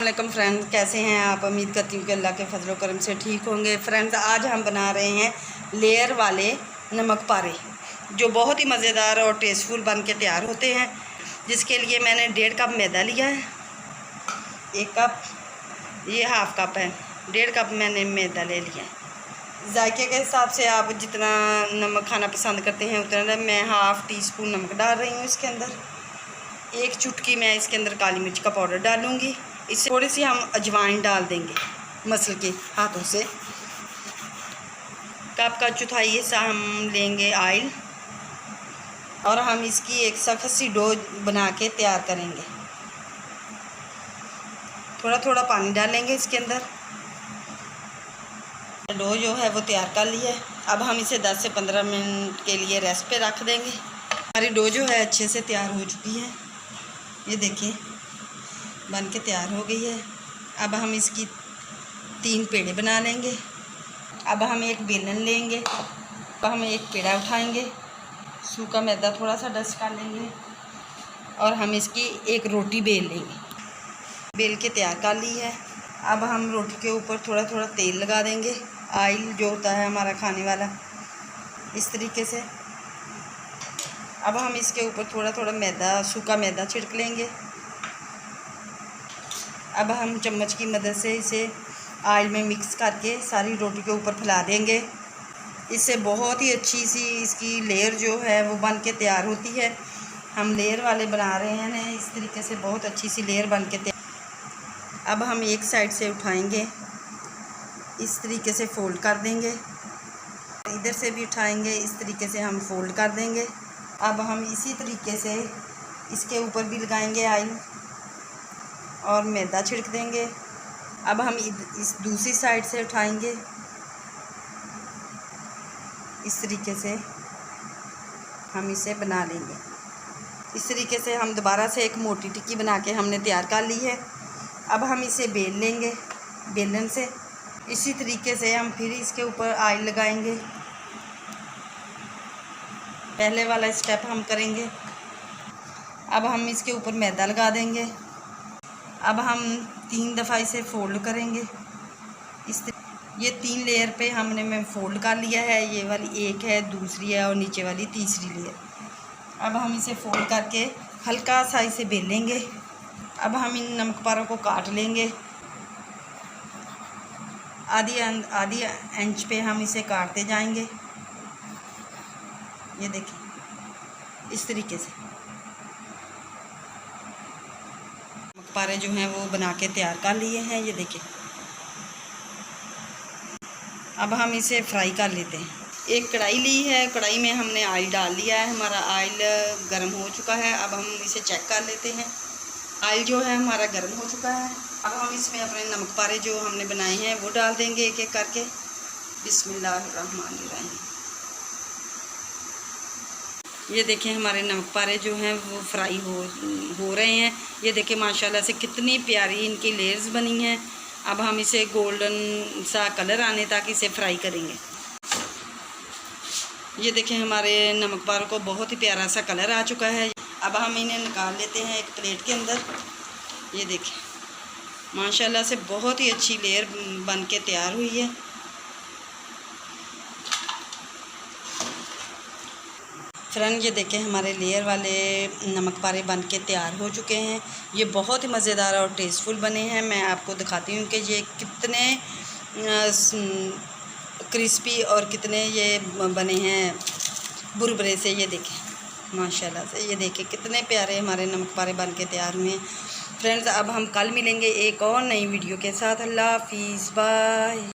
वालेकुम फ्रेंड्स, कैसे हैं आप। उम्मीद करती हूँ कि अल्लाह के फजल करम से ठीक होंगे। फ्रेंड्स, आज हम बना रहे हैं लेयर वाले नमक पारे, जो बहुत ही मज़ेदार और टेस्टफुल बन के तैयार होते हैं। जिसके लिए मैंने 1.5 कप मैदा लिया है, 1 कप, ये हाफ़ कप है, 1.5 कप मैंने मैदा ले लिया है। जायके के हिसाब से आप जितना नमक खाना पसंद करते हैं उतना। मैं हाफ़ टी स्पून नमक डाल रही हूँ इसके अंदर। 1 चुटकी मैं इसके अंदर काली मिर्च का पाउडर डालूँगी। इससे थोड़ी सी हम अजवाइन डाल देंगे मसल के हाथों से। कप का चौथाई हिस्सा हम लेंगे ऑयल, और हम इसकी एक सख्त सी डो बना के तैयार करेंगे। थोड़ा थोड़ा पानी डालेंगे इसके अंदर। डो जो है वो तैयार कर लिया है। अब हम इसे 10 से 15 मिनट के लिए रेस्ट पे रख देंगे। हमारी डो जो है अच्छे से तैयार हो चुकी है, ये देखिए बन के तैयार हो गई है। अब हम इसकी 3 पेड़े बना लेंगे। अब हम एक बेलन लेंगे, अब हम एक पेड़ा उठाएंगे, सूखा मैदा थोड़ा सा डस्ट कर लेंगे, और हम इसकी एक रोटी बेल लेंगे। बेल के तैयार कर ली है। अब हम रोटी के ऊपर थोड़ा थोड़ा तेल लगा देंगे, ऑयल जो होता है हमारा खाने वाला, इस तरीके से। अब हम इसके ऊपर थोड़ा थोड़ा मैदा, सूखा मैदा छिड़क लेंगे। अब हम चम्मच की मदद से इसे ऑयल में मिक्स करके सारी रोटी के ऊपर फैला देंगे। इससे बहुत ही अच्छी सी इसकी लेयर जो है वो बन के तैयार होती है। हम लेयर वाले बना रहे हैं इस तरीके से, बहुत अच्छी सी लेयर बन के तैयार। अब हम एक साइड से उठाएंगे, इस तरीके से फ़ोल्ड कर देंगे, इधर से भी उठाएंगे, इस तरीके से हम फ़ोल्ड कर देंगे। अब हम इसी तरीके से इसके ऊपर भी लगाएंगे ऑयल और मैदा छिड़क देंगे। अब हम इस दूसरी साइड से उठाएंगे, इस तरीके से हम इसे बना लेंगे। इस तरीके से हम दोबारा से एक मोटी टिक्की बना के हमने तैयार कर ली है। अब हम इसे बेल लेंगे बेलन से। इसी तरीके से हम फिर इसके ऊपर ऑयल लगाएंगे। पहले वाला स्टेप हम करेंगे। अब हम इसके ऊपर मैदा लगा देंगे। अब हम 3 दफ़ा इसे फ़ोल्ड करेंगे। ये 3 लेयर पे हमने मैं फ़ोल्ड कर लिया है। ये वाली एक है, दूसरी है, और नीचे वाली तीसरी लेयर। अब हम इसे फ़ोल्ड करके हल्का सा इसे बेलेंगे। अब हम इन नमक पारों को काट लेंगे। आधी इंच पे हम इसे काटते जाएंगे, ये देखिए इस तरीके से। नमक पारे जो हैं वो बना के तैयार कर लिए हैं, ये देखिए। अब हम इसे फ्राई कर लेते हैं। एक कढ़ाई ली है, कढ़ाई में हमने ऑयल डाल लिया है। हमारा ऑयल गर्म हो चुका है। अब हम इसे चेक कर लेते हैं। ऑयल जो है हमारा गर्म हो चुका है। अब हम इसमें अपने नमक पारे जो हमने बनाए हैं वो डाल देंगे एक एक करके। बिस्मिल्लाहिर्रहमानिर्रहीम। ये देखें हमारे नमक पारे जो हैं वो फ्राई हो रहे हैं। ये देखें माशाल्लाह से कितनी प्यारी इनकी लेयर्स बनी हैं। अब हम इसे गोल्डन सा कलर आने तक इसे फ्राई करेंगे। ये देखें हमारे नमक पारों को बहुत ही प्यारा सा कलर आ चुका है। अब हम इन्हें निकाल लेते हैं एक प्लेट के अंदर। ये देखें माशाल्लाह से बहुत ही अच्छी लेयर बन के तैयार हुई है। फ्रेंड, ये देखें हमारे लेयर वाले नमक पारे बन के तैयार हो चुके हैं। ये बहुत ही मज़ेदार और टेस्टफुल बने हैं। मैं आपको दिखाती हूँ कि ये कितने क्रिस्पी और कितने ये बने हैं बुरबुरे से। ये देखें माशाल्लाह से, ये देखें कितने प्यारे हमारे नमक पारे बन के तैयार हुए हैं। फ्रेंड्स, अब हम कल मिलेंगे एक और नई वीडियो के साथ। अल्लाह हाफिज़, बाय।